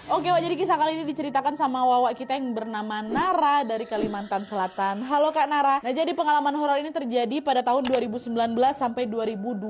Oke, Wak, jadi kisah kali ini diceritakan sama Wawa kita yang bernama Nara dari Kalimantan Selatan. Halo Kak Nara. Nah, jadi pengalaman horor ini terjadi pada tahun 2019 sampai 2020,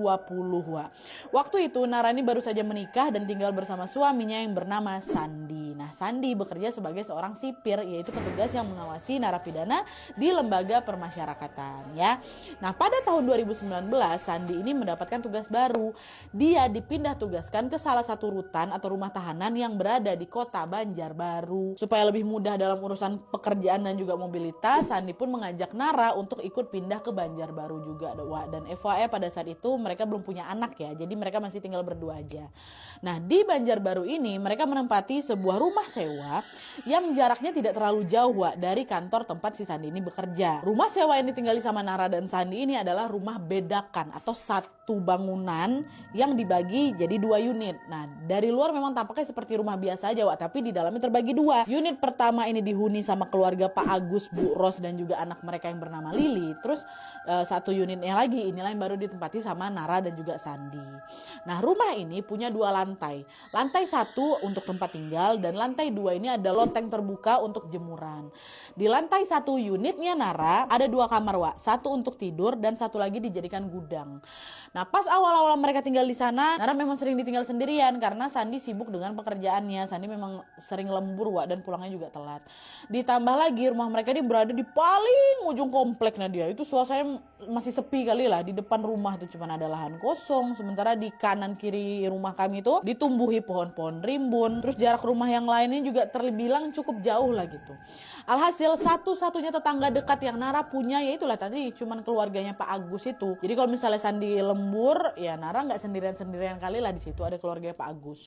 Wak. Waktu itu Nara ini baru saja menikah dan tinggal bersama suaminya yang bernama Sandi. Nah, Sandi bekerja sebagai seorang sipir, yaitu petugas yang mengawasi narapidana di lembaga permasyarakatan, ya. Nah, pada tahun 2019 Sandi ini mendapatkan tugas baru. Dia dipindah tugaskan ke salah satu rutan atau rumah tahanan yang berada di kota Banjarbaru. Supaya lebih mudah dalam urusan pekerjaan dan juga mobilitas, Sandi pun mengajak Nara untuk ikut pindah ke Banjarbaru juga, Wak. Dan FYI pada saat itu mereka belum punya anak ya, jadi mereka masih tinggal berdua aja. Nah, di Banjarbaru ini mereka menempati sebuah rumah sewa yang jaraknya tidak terlalu jauh, Wak, dari kantor tempat si Sandi ini bekerja. Rumah sewa yang ditinggali sama Nara dan Sandi ini adalah rumah bedakan atau satu bangunan yang dibagi jadi 2 unit. Nah, dari luar memang tampaknya seperti rumah biasa aja, Wak, tapi di dalamnya terbagi 2. Unit pertama ini dihuni sama keluarga Pak Agus, Bu Ros, dan juga anak mereka yang bernama Lili. Terus satu unitnya lagi inilah yang baru ditempati sama Nara dan juga Sandi. Nah, rumah ini punya 2 lantai. Lantai 1 untuk tempat tinggal dan lantai 2 ini ada loteng terbuka untuk jemuran. Di lantai 1 unitnya Nara ada 2 kamar, Wak. Satu untuk tidur dan satu lagi dijadikan gudang. Nah, pas awal-awal mereka tinggal di sana, Nara memang sering ditinggal sendirian karena Sandi sibuk dengan pekerjaannya. Sandi memang sering lembur, Wak, dan pulangnya juga telat. Ditambah lagi rumah mereka ini berada di paling ujung kompleknya dia. Itu suasananya masih sepi kali lah. Di depan rumah tuh cuma ada lahan kosong, sementara di kanan kiri rumah kami itu ditumbuhi pohon-pohon rimbun. Terus jarak rumah yang lainnya juga terbilang cukup jauh lah gitu. Alhasil satu-satunya tetangga dekat yang Nara punya ya itulah tadi cuman keluarganya Pak Agus itu. Jadi kalau misalnya Sandi lembur, ya Nara nggak sendirian-sendirian kali lah, di situ ada keluarga Pak Agus.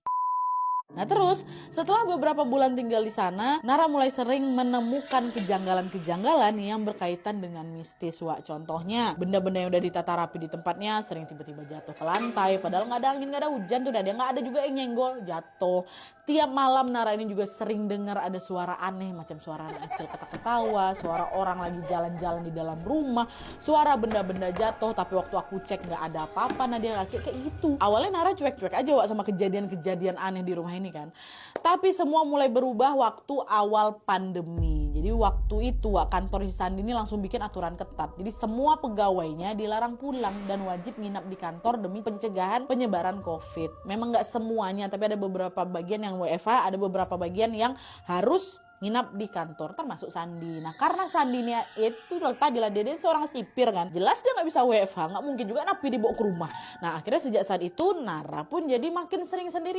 Nah, terus setelah beberapa bulan tinggal di sana, Nara mulai sering menemukan kejanggalan-kejanggalan yang berkaitan dengan mistis, Wak. Contohnya, benda-benda yang udah ditata rapi di tempatnya sering tiba-tiba jatuh ke lantai, padahal nggak ada angin, nggak ada hujan tuh, dia nggak ada juga yang nyenggol, jatuh. Tiap malam Nara ini juga sering dengar ada suara aneh, macam suara anak kecil ketawa-ketawa, suara orang lagi jalan-jalan di dalam rumah, suara benda-benda jatuh, tapi waktu aku cek nggak ada apa-apa. Nah, dia kayak gitu. Awalnya Nara cuek-cuek aja, Wak, sama kejadian-kejadian aneh di rumah ini kan. Tapi semua mulai berubah waktu awal pandemi. Jadi waktu itu, Wak, kantor si Sandi ini langsung bikin aturan ketat. Jadi semua pegawainya dilarang pulang dan wajib nginap di kantor demi pencegahan penyebaran COVID. Memang nggak semuanya, tapi ada beberapa bagian yang WFH, ada beberapa bagian yang harus nginap di kantor, termasuk Sandi. Nah, karena Sandi ini itu tadi lah dia seorang sipir kan, jelas dia nggak bisa WFH, nggak mungkin juga napi dibawa ke rumah. Nah, akhirnya sejak saat itu Nara pun jadi makin sering sendiri.